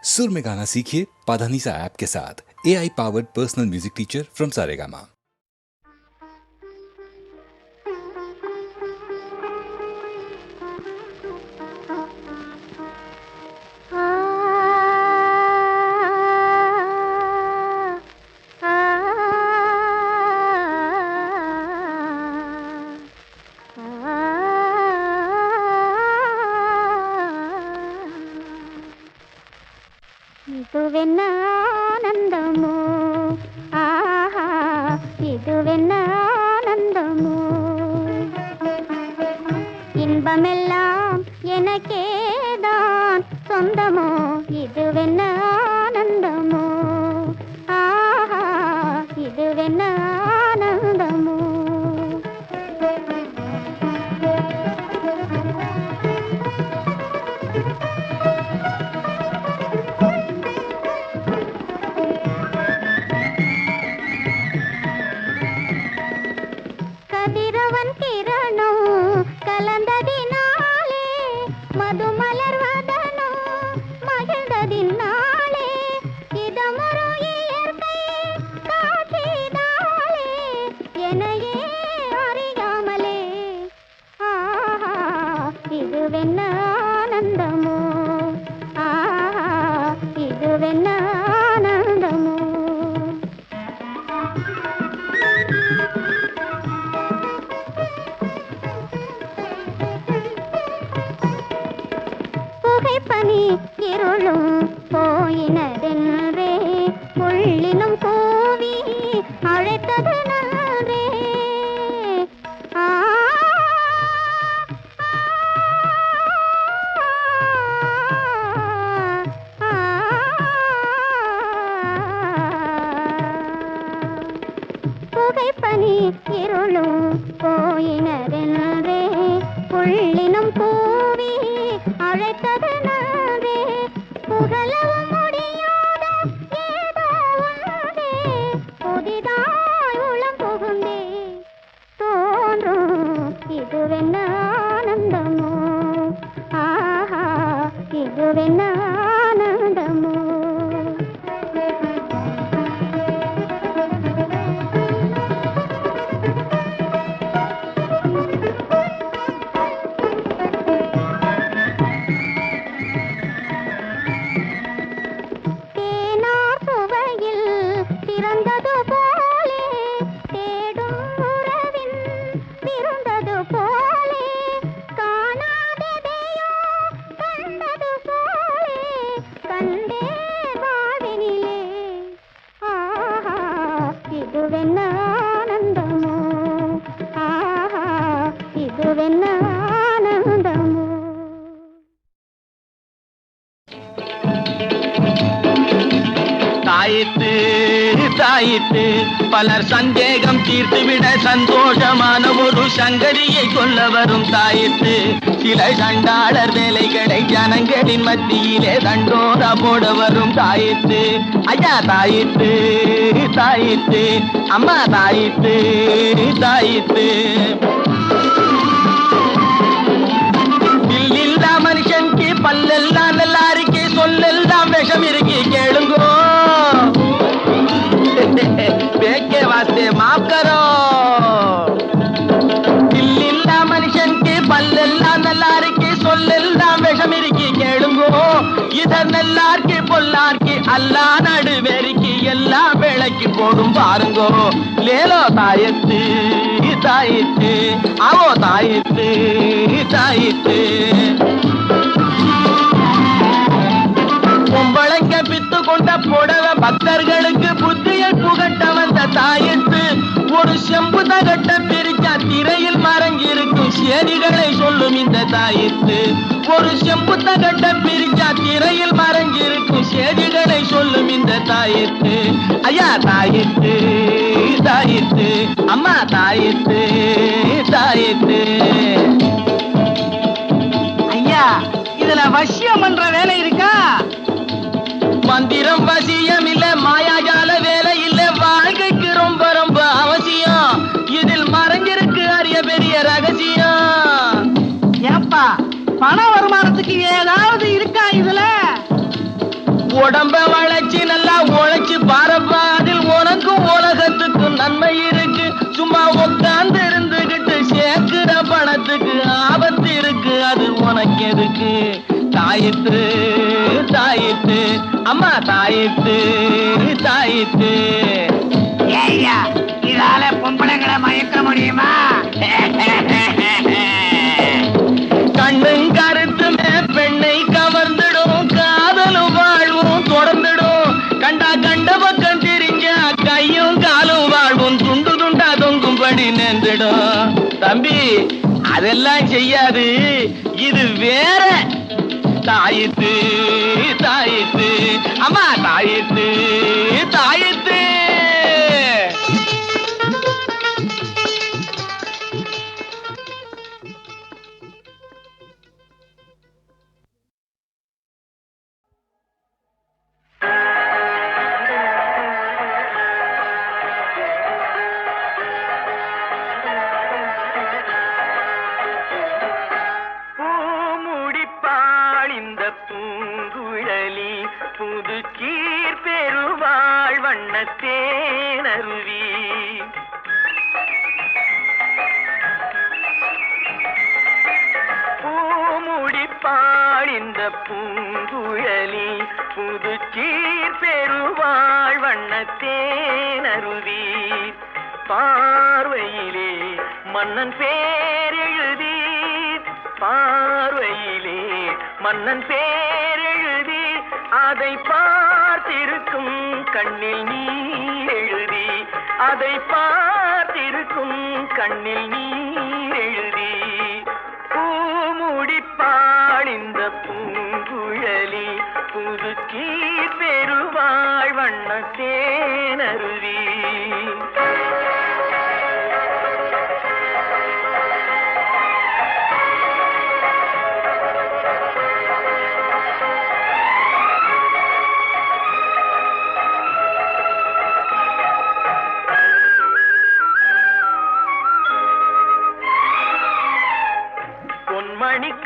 सुर में गाना सीखिए पाधानीसा ऐप के साथ। AI powered personal music teacher from Saregama. ఇదువెన్న ఆనందము ఆహా ఇదువెన్న ఆనందము இன்பமெல்லாம் எனக்கேதான் சொந்தமோ இதுவென்ன ஆனந்தமோ ஆஹா இதுவென்ன ஆனந்தமோ கதிரவன் கிரணம் கலந்ததினாலே மதுமலர்வதனும் மகிழ்ந்ததினாலே இதமொரு இயற்கை காட்சிதாலே என்னையே அறியாமலே ஆஹா இதுவென்ன ஆனந்தமோ ஆஹா இதுவென்ன ஆனந்தமோ புகைப்பனி இருளும் போயினதென்றே புள்ளினும் கூவி அழைத்தது நன்றே ஆ புகைப்பனி இருளும் போயினதென்றே புள்ளினும் கூவி அழைத்தது நன்றே புகழவும் முடியாத ஏதோ ஒன்றே புதிதாய் உளம் புகுந்தே தோன்றும் இதுவென்ன ஆனந்தமோ ஆஹா இதுவென்ன ஆனந்தமோ பிறந்தது போலே தேடும் உறவின் பிறந்தது போலே காணாததையோ கண்டது போலே கண்டே வாழ்வினிலே ஆஹா இதுவென்ன ஆனந்தமோ ஆஹா இதுவென்ன ஆனந்தமோ தாயிட்டு பலர் சந்தேகம் தீர்த்துவிட சந்தோஷமான ஒரு சங்கதியை சொல்ல வரும் தாயிட்டு சில சண்டாளர் வேலைகளை ஜனங்களின் மத்தியிலே தண்டோரா போட வரும் தாயிட்டு ஐயா தாயிட்டு தாயிட்டு அம்மா தாயிட்டு தாயிட்டு இல்லா மனுஷனுக்கு பல்லெல்லாம் நல்லா இருக்கே சொல்லெல்லாம் விஷம் இருக்கு கேளுங்கோ बेके वास्ते माफ करो दिल्लिल्ला मनुष्यन के पल्लेल्ला नल्लार के सोल्लेल्ला விஷம் இருக்கு கேளுங்கோ இதர் நல்லார் के பொல்லார் के அல்லாஹ் நடுவேரிக்கு எல்லா வேளைக்கு போடும் பாருங்கோ லேலோ தாயிட்டு தாயிட்டு அவோ தாயிட்டு தாயிட்டு பொம்பளைங்க பித்து கொண்ட புடவ பக்தர்களுக்கு புத்தியை புகட்ட வந்த தாயிட்டு ஒரு செம்பு தகட்ட பிரிச்சா திரையில் மறைஞ்சிருக்கும் சேதிகளை சொல்லும் இந்த தாயிட்டு ஒரு செம்பு தகட்ட பிரிச்சா திரையில் மறைஞ்சிருக்கும் சேதிகளை சொல்லும் இந்த தாயிட்டு ஐயா தாயிட்டு தாயிட்டு அம்மா தாயிட்டு தாயிட்டு ஐயா இதுல வசியம் பண்ற வேலை இருக்கா மந்திரம் வசியம் இல்ல மாயாஜால வேலை இல்ல வாழ்க்கைக்கு ரொம்ப ரொம்ப அவசியம் இதில் மறைஞ்சிருக்கு அரிய பெரிய ரகசியம் ஏப்பா பண வருமானத்துக்கு ஏதாவது இருக்கா இதுல உடம்ப வளைச்சு நல்லா உழைச்சு பாரப்பா, அதில் உனக்கும் உலகத்துக்கும் நன்மை இருக்கு. சும்மா உட்கார்ந்து இருந்துகிட்டு சேர்க்கிற பணத்துக்கு ஆபத்து இருக்கு, அது உனக்கு எதுக்கு? தாயித்து தாயித்து அம்மா தாயித்து தாயித்து. ஏய்யா, இதால பொம்பளைங்களை மயக்க முடியுமா? கண்ணும் கருத்துமே பெண்ணை கவர்ந்துடும், காதலும் வாழ்வும் தொடர்ந்துடும். கண்டா கண்ட பக்கம் திரிஞ்சா கையும் காலும் வாழ்வும் துண்டு துண்டா தொங்கும்படி நேர்ந்துடும். தம்பி, அதெல்லாம் செய்யாது, இது வேற. தாயித்து தாயித்து அம்மா தாயித்து தாயித்து. புது கீர் பெருவாழ் வண்ணத்தேனருவி, பூமுடிப்பாள் இந்த பூங்குழலி, புது கீர் பெருவாழ் வண்ணத்தேனருவி. பார்வையிலே மன்னன் பேரெழுதி, பார்வையிலே மன்னன் பேரெழுதி, அதை பார்த்திருக்கும் கண்ணில் நீர் எழுதி, அதை பார்த்திருக்கும் கண்ணில் நீர் எழுதி. பூமுடிப்பாள் இந்த பூங்குழலி, புது கீர் பெருவாழ் வண்ணத்தேனருவி.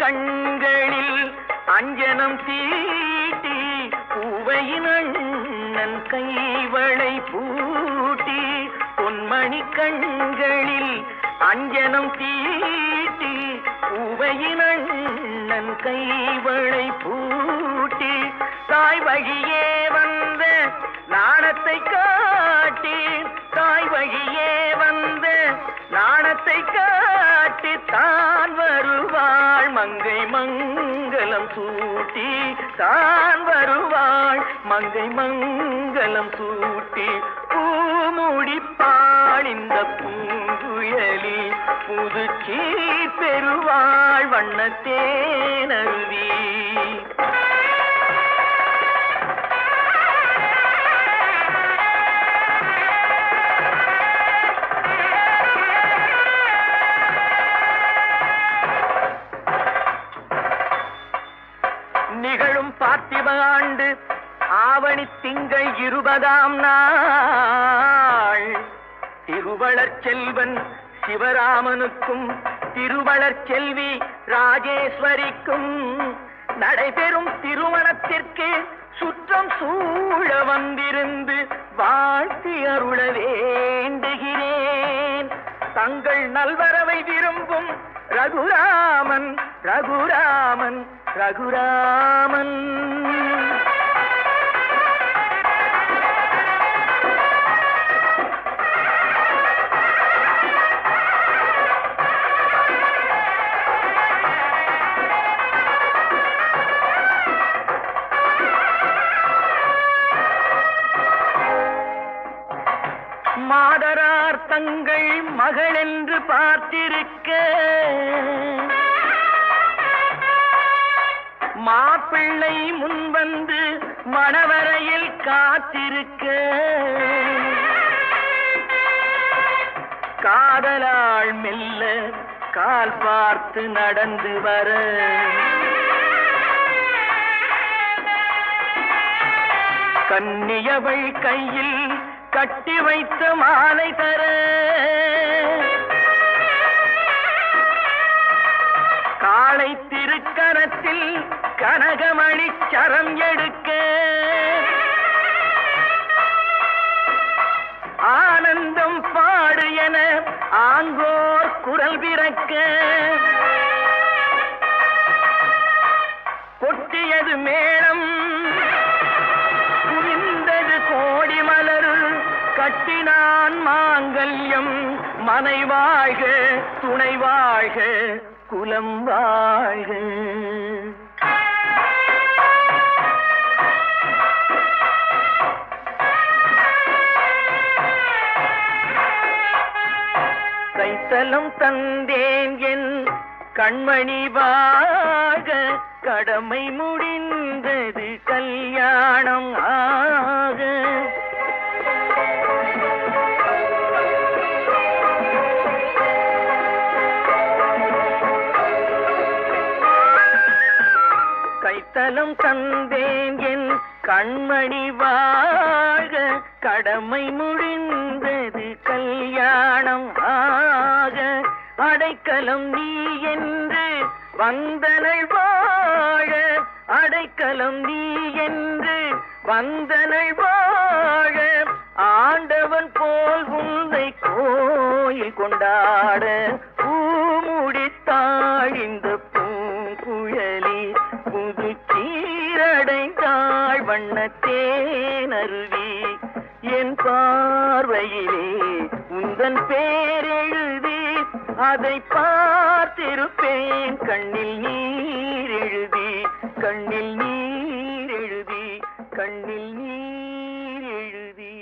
கண்களில் அஞ்சனம் தீட்டி, பூவையின் அண்ணன் கைவளை பூட்டி. பொன்மணி கண்களில் அஞ்சனம் தீட்டி, பூவையின் அண்ணன் கைவளை பூட்டி. தாய் வழியே வந்த நாணத்தை காட்டி, தாய் வழியே வந்த நாணத்தை காட்டி, தான் வருவாள் மங்கை மங்கலம் சூட்டி, தான் வருவாள் மங்கை மங்கலம் சூட்டி. பூமுடிப்பாள் இந்த பூங்குழலி, புது கீர் பெருவாழ் வண்ணத்தேனருவி. நிகழும் பார்த்திப ஆண்டு ஆவணி திங்கள் 20ஆம் நாள், திருவளர் செல்வன் சிவராமனுக்கும் திருவளர் செல்வி ராஜேஸ்வரிக்கும் நடைபெறும் திருமணத்திற்கு சுற்றம் சூழ வந்திருந்து வாழ்த்தி அருள வேண்டுகிறேன். தங்கள் நல்வரவை விரும்பும் ரகுராமன் ரகுராமன் ரகுராமன். மாதரார் தங்கள் மகள் என்று பார்த்திருக்க, மாப்பிள்ளை முன்வந்து மணவரையில் காத்திருக்க, காதலாள் மெல்ல கால் பார்த்து நடந்து வர, கன்னியவள் கையில் கட்டி வைத்த மாலை தர, காளை திருக்கரத்தில் கனகமணி சரம் எடுக்க, முதல் பிறக்க கொட்டியது மேளம் குனிந்தது கோடி மலர் கட்டினான் மாங்கல்யம் மனை வாழ்க துணை வாழ்க குலம் வாழ்க. கைத்தலம் தந்தேன் என் கண்மணி வாழ கடமை முடிந்தது கல்யாணம் ஆக. கைத்தலம் தந்தேன் என் கண்மணி வாழ கடமை முடிந்தது கல்யாணம் ஆக. அடைக்கலம் நீ என்று வந்தனை வாழ அடைக்கலம் நீ என்று வந்தனை வாழ ஆண்டவன் போல் உன்னை கோயில் கொண்டாட பூமுடித்தாள் இந்த பூங்குழலி புது சீரடைந்தாள் வண்ணத்தேனருவி என் பார்வையிலே உந்தன் பேரெழுதி அதை பார்த்திருப்பேன் கண்ணில் நீர் எழுதி கண்ணில் நீர் எழுதி கண்ணில் நீர் எழுதி.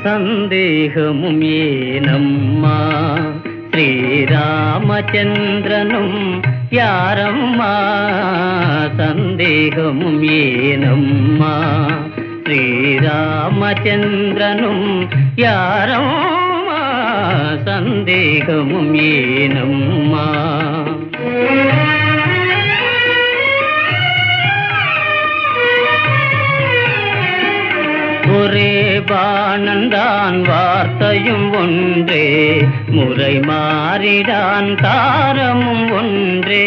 சந்தேகமும் ஏனம்மா ஸ்ரீராமச்சந்திரனும் யாரம்மா சந்தேகமும் ஏனம்மா ஸ்ரீராமச்சந்திரனும் யாரம்மா சந்தேகமும் ஏனம்மா. ஒரே பாணந்தான் வார்த்தையும் ஒன்றே முறை மாறிடான் தாரமும் ஒன்றே.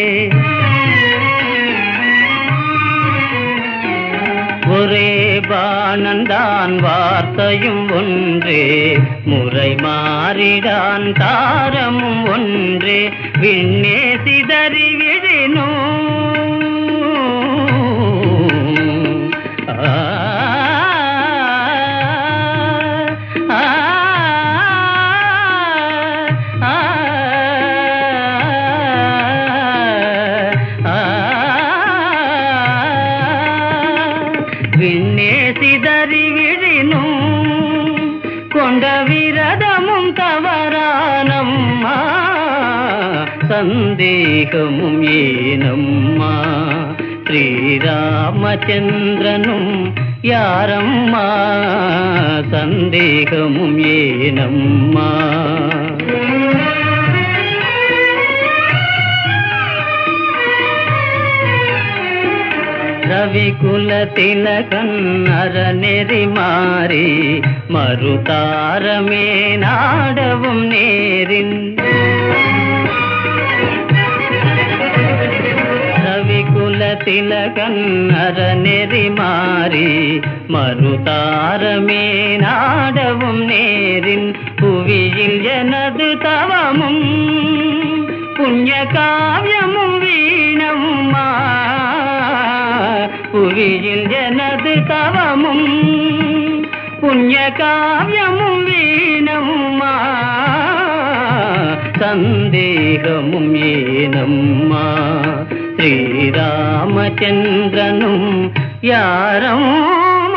ஒரே பாணந்தான் வார்த்தையும் ஒன்றே முறை மாறிடான் தாரமும் ஒன்றே. விண்ணே சிதறி விழினோ விண்ணே சிதறி விழினும் கொண்ட விரதமும் தவறானம்மா சந்தேகமும் ஏனம்மா ஸ்ரீராமச்சந்திரனும் யாரம்மா சந்தேகமும் ஏனம்மா. ரவிகுல திலகன் அறநெறி மாறி மறுதாரமே நாடவும் நேரின். ரவிகுல திலகன் அறநெறி மாறி மறுதாரமே நாடவும் நேரின். புவியில் எனது தவமும் புண்ணிய காவியமும் வீணம்மா புவியில் எனது தவமும் புண்ணிய காவியமும் வீணம்மா சந்தேகமும் ஏனம்மா ஸ்ரீராமச்சந்திரனும் யாரம்மா.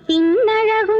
பின்னழகும்